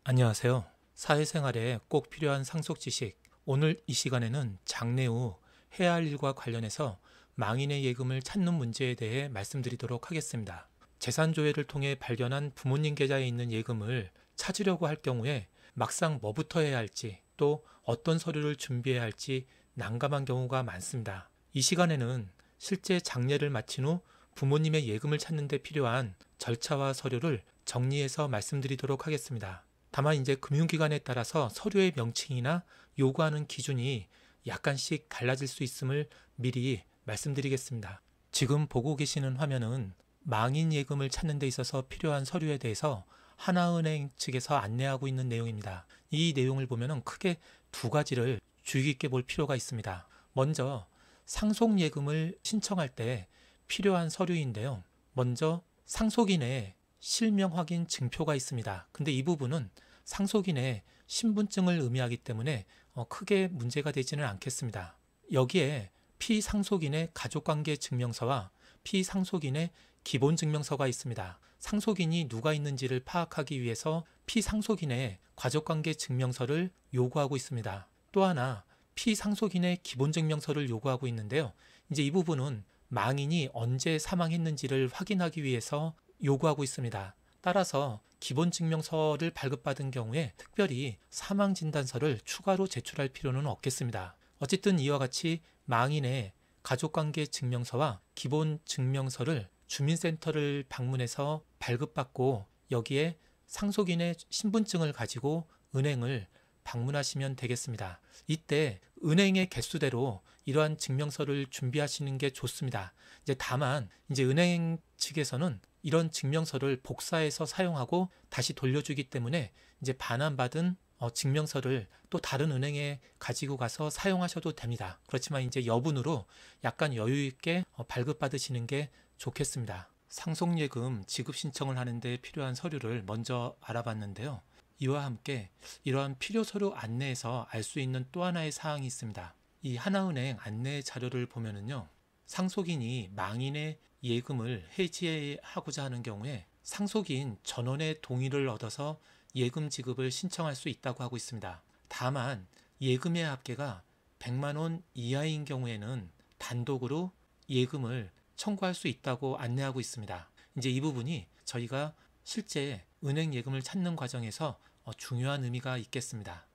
안녕하세요. 사회생활에 꼭 필요한 상속 지식. 오늘 이 시간에는 장래 후 해야 할 일과 관련해서 망인의 예금을 찾는 문제에 대해 말씀드리도록 하겠습니다. 재산조회를 통해 발견한 부모님 계좌에 있는 예금을 찾으려고 할 경우에 막상 뭐부터 해야 할지 또 어떤 서류를 준비해야 할지 난감한 경우가 많습니다. 이 시간에는 실제 장례를 마친 후 부모님의 예금을 찾는 데 필요한 절차와 서류를 정리해서 말씀드리도록 하겠습니다. 다만 이제 금융기관에 따라서 서류의 명칭이나 요구하는 기준이 약간씩 달라질 수 있음을 미리 말씀드리겠습니다. 지금 보고 계시는 화면은 망인 예금을 찾는 데 있어서 필요한 서류에 대해서 하나은행 측에서 안내하고 있는 내용입니다. 이 내용을 보면 크게 두 가지를 주의 깊게 볼 필요가 있습니다. 먼저 상속예금을 신청할 때 필요한 서류인데요. 먼저 상속인의 실명 확인 증표가 있습니다. 근데 이 부분은 상속인의 신분증을 의미하기 때문에 크게 문제가 되지는 않겠습니다. 여기에 피상속인의 가족관계 증명서와 피상속인의 기본증명서가 있습니다. 상속인이 누가 있는지를 파악하기 위해서 피상속인의 가족관계 증명서를 요구하고 있습니다. 또 하나 피상속인의 기본증명서를 요구하고 있는데요. 이제 이 부분은 망인이 언제 사망했는지를 확인하기 위해서 요구하고 있습니다. 따라서 기본증명서를 발급받은 경우에 특별히 사망진단서를 추가로 제출할 필요는 없겠습니다. 어쨌든 이와 같이 망인의 가족관계 증명서와 기본증명서를 주민센터를 방문해서 발급받고 여기에 상속인의 신분증을 가지고 은행을 방문하시면 되겠습니다. 이때 은행의 개수대로 이러한 증명서를 준비하시는 게 좋습니다. 다만 은행 측에서는 이런 증명서를 복사해서 사용하고 다시 돌려주기 때문에 반환받은 증명서를 또 다른 은행에 가지고 가서 사용하셔도 됩니다. 그렇지만 여분으로 약간 여유 있게 발급받으시는 게 좋겠습니다. 상속예금 지급 신청을 하는데 필요한 서류를 먼저 알아봤는데요. 이와 함께 이러한 필요 서류 안내에서 알 수 있는 또 하나의 사항이 있습니다. 이 하나은행 안내 자료를 보면은요. 상속인이 망인의 예금을 해지하고자 하는 경우에 상속인 전원의 동의를 얻어서 예금 지급을 신청할 수 있다고 하고 있습니다. 다만 예금의 합계가 100만 원 이하인 경우에는 단독으로 예금을 청구할 수 있다고 안내하고 있습니다. 이 부분이 저희가 실제 은행 예금을 찾는 과정에서 중요한 의미가 있겠습니다.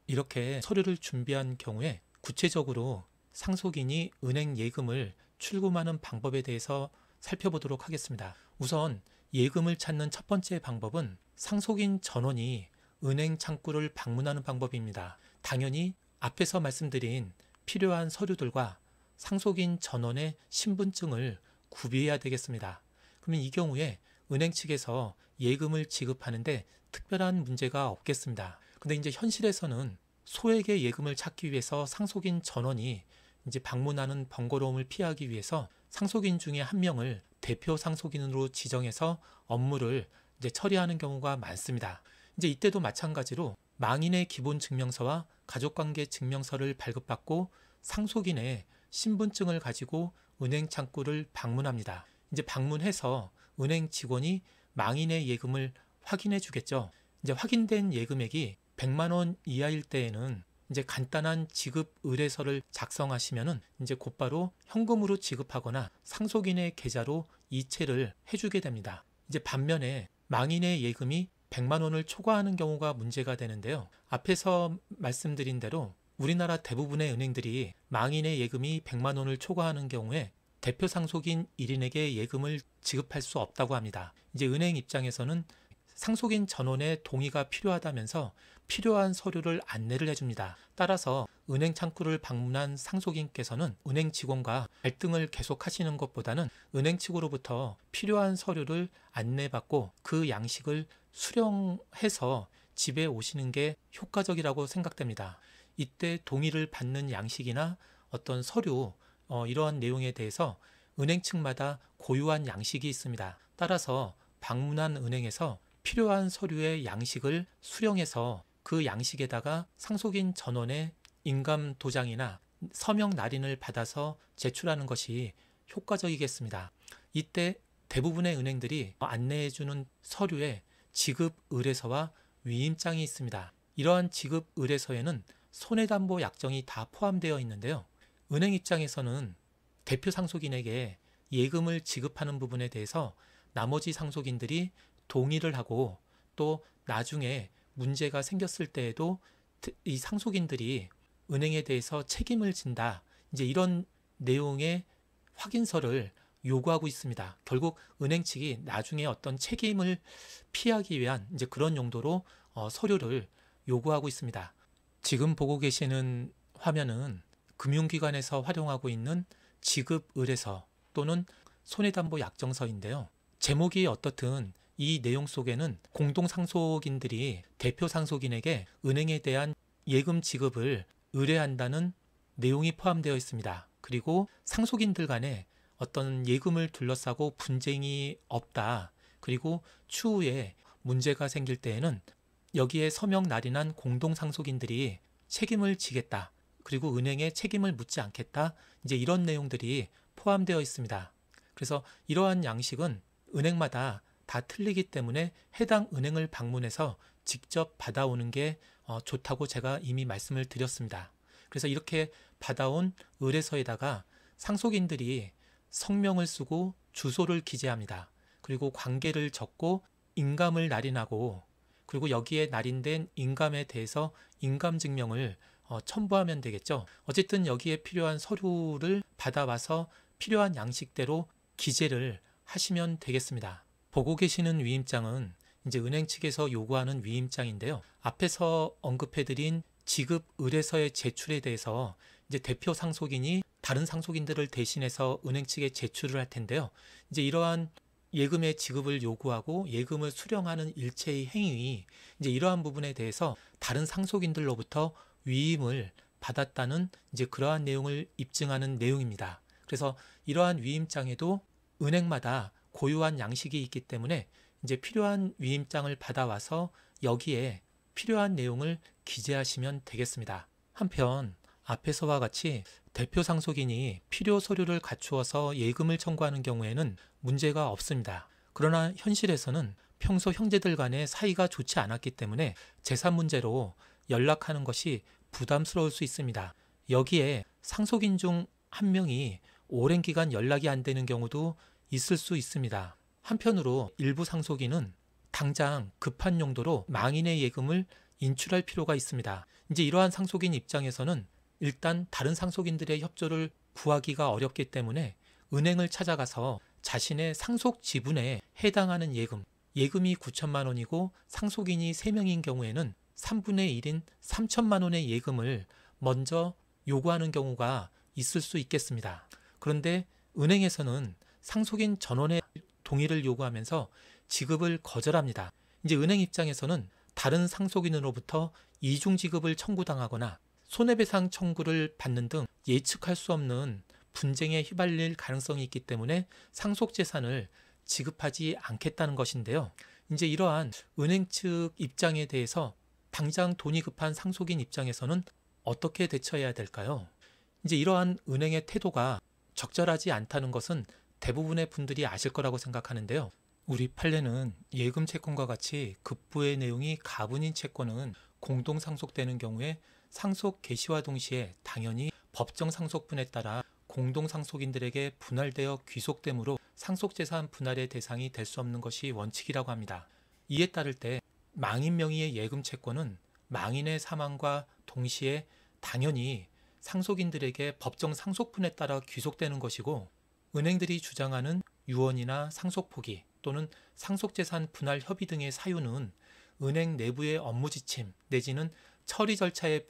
이렇게 서류를 준비한 경우에 구체적으로 상속인이 은행 예금을 출금하는 방법에 대해서 살펴보도록 하겠습니다. 우선 예금을 찾는 첫 번째 방법은 상속인 전원이 은행 창구를 방문하는 방법입니다. 당연히 앞에서 말씀드린 필요한 서류들과 상속인 전원의 신분증을 구비해야 되겠습니다. 그러면 이 경우에 은행 측에서 예금을 지급하는데 특별한 문제가 없겠습니다. 근데 현실에서는 소액의 예금을 찾기 위해서 상속인 전원이 방문하는 번거로움을 피하기 위해서 상속인 중에 한 명을 대표 상속인으로 지정해서 업무를 처리하는 경우가 많습니다. 이때도 마찬가지로 망인의 기본 증명서와 가족관계 증명서를 발급받고 상속인의 신분증을 가지고 은행 창구를 방문합니다. 방문해서 은행 직원이 망인의 예금을 확인해 주겠죠. 확인된 예금액이 100만 원 이하일 때에는 간단한 지급 의뢰서를 작성하시면은 곧바로 현금으로 지급하거나 상속인의 계좌로 이체를 해주게 됩니다. 반면에 망인의 예금이 100만 원을 초과하는 경우가 문제가 되는데요. 앞에서 말씀드린 대로 우리나라 대부분의 은행들이 망인의 예금이 100만 원을 초과하는 경우에 대표 상속인 1인에게 예금을 지급할 수 없다고 합니다. 은행 입장에서는 상속인 전원의 동의가 필요하다면서 필요한 서류를 안내를 해줍니다. 따라서 은행 창구를 방문한 상속인께서는 은행 직원과 갈등을 계속하시는 것보다는 은행 측으로부터 필요한 서류를 안내받고 그 양식을 수령해서 집에 오시는 게 효과적이라고 생각됩니다. 이때 동의를 받는 양식이나 어떤 서류 이러한 내용에 대해서 은행 측마다 고유한 양식이 있습니다. 따라서 방문한 은행에서 필요한 서류의 양식을 수령해서 그 양식에다가 상속인 전원의 인감 도장이나 서명 날인을 받아서 제출하는 것이 효과적이겠습니다. 이때 대부분의 은행들이 안내해주는 서류에 지급 의뢰서와 위임장이 있습니다. 이러한 지급 의뢰서에는 손해담보 약정이 다 포함되어 있는데요. 은행 입장에서는 대표 상속인에게 예금을 지급하는 부분에 대해서 나머지 상속인들이 동의를 하고 또 나중에 문제가 생겼을 때에도 이 상속인들이 은행에 대해서 책임을 진다. 이제 이런 내용의 확인서를 요구하고 있습니다. 결국 은행 측이 나중에 어떤 책임을 피하기 위한 이제 그런 용도로 서류를 요구하고 있습니다. 지금 보고 계시는 화면은 금융기관에서 활용하고 있는 지급 의뢰서 또는 손해담보 약정서인데요. 제목이 어떻든 이 내용 속에는 공동상속인들이 대표 상속인에게 은행에 대한 예금 지급을 의뢰한다는 내용이 포함되어 있습니다. 그리고 상속인들 간에 어떤 예금을 둘러싸고 분쟁이 없다. 그리고 추후에 문제가 생길 때에는 여기에 서명 날인한 공동상속인들이 책임을 지겠다. 그리고 은행에 책임을 묻지 않겠다. 이제 이런 내용들이 포함되어 있습니다. 그래서 이러한 양식은 은행마다 다 틀리기 때문에 해당 은행을 방문해서 직접 받아오는 게 좋다고 제가 이미 말씀을 드렸습니다. 그래서 이렇게 받아온 의뢰서에다가 상속인들이 성명을 쓰고 주소를 기재합니다. 그리고 관계를 적고 인감을 날인하고 그리고 여기에 날인된 인감에 대해서 인감증명을 첨부하면 되겠죠. 어쨌든 여기에 필요한 서류를 받아와서 필요한 양식대로 기재를 하시면 되겠습니다. 보고 계시는 위임장은 이제 은행 측에서 요구하는 위임장인데요. 앞에서 언급해드린 지급 의뢰서의 제출에 대해서 이제 대표 상속인이 다른 상속인들을 대신해서 은행 측에 제출을 할 텐데요. 이제 이러한 예금의 지급을 요구하고 예금을 수령하는 일체의 행위, 이제 이러한 부분에 대해서 다른 상속인들로부터 위임을 받았다는 이제 그러한 내용을 입증하는 내용입니다. 그래서 이러한 위임장에도 은행마다 고유한 양식이 있기 때문에 이제 필요한 위임장을 받아와서 여기에 필요한 내용을 기재하시면 되겠습니다. 한편 앞에서와 같이 대표 상속인이 필요 서류를 갖추어서 예금을 청구하는 경우에는 문제가 없습니다. 그러나 현실에서는 평소 형제들 간의 사이가 좋지 않았기 때문에 재산 문제로 연락하는 것이 부담스러울 수 있습니다. 여기에 상속인 중 한 명이 오랜 기간 연락이 안 되는 경우도 있을 수 있습니다. 한편으로 일부 상속인은 당장 급한 용도로 망인의 예금을 인출할 필요가 있습니다. 이제 이러한 상속인 입장에서는 일단 다른 상속인들의 협조를 구하기가 어렵기 때문에 은행을 찾아가서 자신의 상속 지분에 해당하는 예금이 9천만 원이고 상속인이 3명인 경우에는 3분의 1인 3천만 원의 예금을 먼저 요구하는 경우가 있을 수 있겠습니다. 그런데 은행에서는 상속인 전원의 동의를 요구하면서 지급을 거절합니다. 이제 은행 입장에서는 다른 상속인으로부터 이중 지급을 청구당하거나 손해배상 청구를 받는 등 예측할 수 없는 분쟁에 휘말릴 가능성이 있기 때문에 상속재산을 지급하지 않겠다는 것인데요. 이제 이러한 은행 측 입장에 대해서 당장 돈이 급한 상속인 입장에서는 어떻게 대처해야 될까요? 이제 이러한 은행의 태도가 적절하지 않다는 것은 대부분의 분들이 아실 거라고 생각하는데요. 우리 판례는 예금 채권과 같이 급부의 내용이 가분인 채권은 공동 상속되는 경우에 상속 개시와 동시에 당연히 법정 상속분에 따라 공동 상속인들에게 분할되어 귀속되므로 상속재산 분할의 대상이 될 수 없는 것이 원칙이라고 합니다. 이에 따를 때 망인 명의의 예금 채권은 망인의 사망과 동시에 당연히 상속인들에게 법정 상속분에 따라 귀속되는 것이고 은행들이 주장하는 유언이나 상속 포기 또는 상속재산 분할 협의 등의 사유는 은행 내부의 업무 지침 내지는 처리 절차에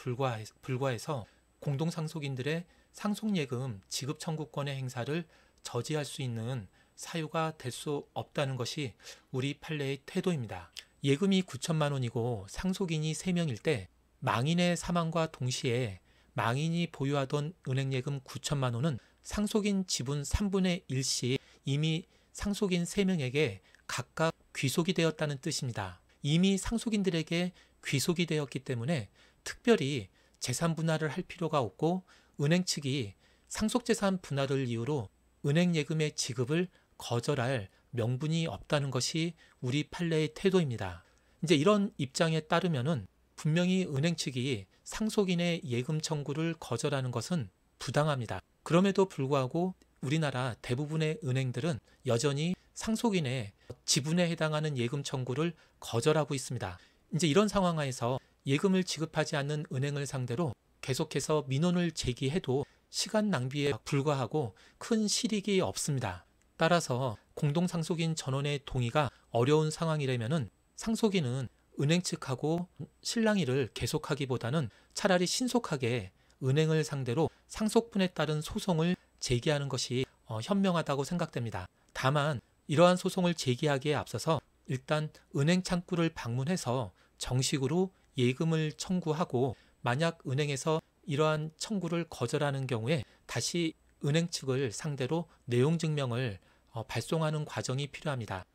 불과해서 공동상속인들의 상속예금 지급 청구권의 행사를 저지할 수 있는 사유가 될 수 없다는 것이 우리 판례의 태도입니다. 예금이 9천만 원이고 상속인이 3명일 때 망인의 사망과 동시에 망인이 보유하던 은행예금 9천만 원은 상속인 지분 3분의 1씩 이미 상속인 3명에게 각각 귀속이 되었다는 뜻입니다. 이미 상속인들에게 귀속이 되었기 때문에 특별히 재산 분할을 할 필요가 없고 은행 측이 상속재산 분할을 이유로 은행 예금의 지급을 거절할 명분이 없다는 것이 우리 판례의 태도입니다. 이제 이런 입장에 따르면은 분명히 은행 측이 상속인의 예금 청구를 거절하는 것은 부당합니다. 그럼에도 불구하고 우리나라 대부분의 은행들은 여전히 상속인의 지분에 해당하는 예금 청구를 거절하고 있습니다. 이제 이런 상황 하에서 예금을 지급하지 않는 은행을 상대로 계속해서 민원을 제기해도 시간 낭비에 불과하고 큰 실익이 없습니다. 따라서 공동상속인 전원의 동의가 어려운 상황이라면은 상속인은 은행 측하고 실랑이를 계속하기보다는 차라리 신속하게 은행을 상대로 상속분에 따른 소송을 제기하는 것이 현명하다고 생각됩니다. 다만 이러한 소송을 제기하기에 앞서서 일단 은행 창구를 방문해서 정식으로 예금을 청구하고, 만약 은행에서 이러한 청구를 거절하는 경우에 다시 은행 측을 상대로 내용 증명을 발송하는 과정이 필요합니다.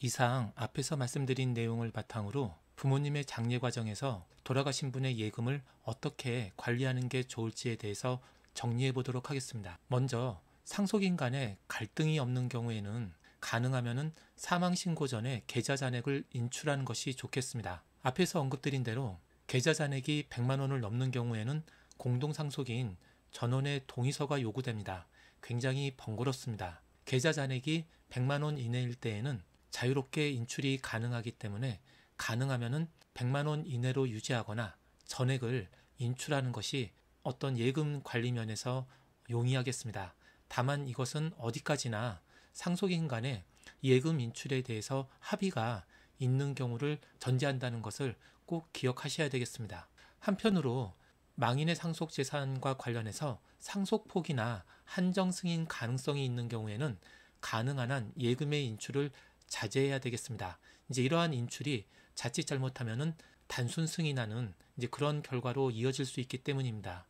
이상 앞에서 말씀드린 내용을 바탕으로 부모님의 장례 과정에서 돌아가신 분의 예금을 어떻게 관리하는 게 좋을지에 대해서 정리해 보도록 하겠습니다. 먼저 상속인 간에 갈등이 없는 경우에는 가능하면은 사망 신고 전에 계좌 잔액을 인출하는 것이 좋겠습니다. 앞에서 언급드린 대로 계좌 잔액이 100만 원을 넘는 경우에는 공동상속인 전원의 동의서가 요구됩니다. 굉장히 번거롭습니다. 계좌 잔액이 100만 원 이내일 때에는 자유롭게 인출이 가능하기 때문에 가능하면은 100만 원 이내로 유지하거나 전액을 인출하는 것이 어떤 예금 관리 면에서 용이하겠습니다. 다만 이것은 어디까지나 상속인 간의 예금 인출에 대해서 합의가 있는 경우를 전제한다는 것을 꼭 기억하셔야 되겠습니다. 한편으로 망인의 상속 재산과 관련해서 상속폭이나 한정 승인 가능성이 있는 경우에는 가능한 한 예금의 인출을 자제해야 되겠습니다. 이제 이러한 인출이 자칫 잘못하면은 단순 승인하는 이제 그런 결과로 이어질 수 있기 때문입니다.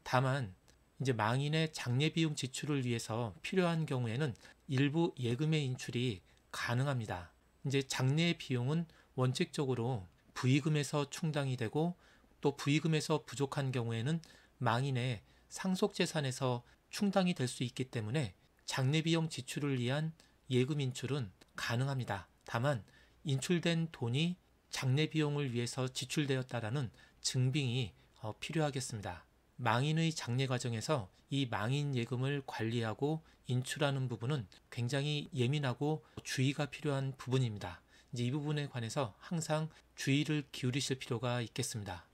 다만 이제 망인의 장례 비용 지출을 위해서 필요한 경우에는 일부 예금의 인출이 가능합니다. 이제 장례 비용은 원칙적으로 부의금에서 충당이 되고, 또 부의금에서 부족한 경우에는 망인의 상속 재산에서 충당이 될 수 있기 때문에 장례 비용 지출을 위한 예금 인출은 가능합니다. 다만 인출된 돈이 장례 비용을 위해서 지출되었다라는 증빙이 필요하겠습니다. 망인의 장례 과정에서 이 망인 예금을 관리하고 인출하는 부분은 굉장히 예민하고 주의가 필요한 부분입니다. 이제 이 부분에 관해서 항상 주의를 기울이실 필요가 있겠습니다.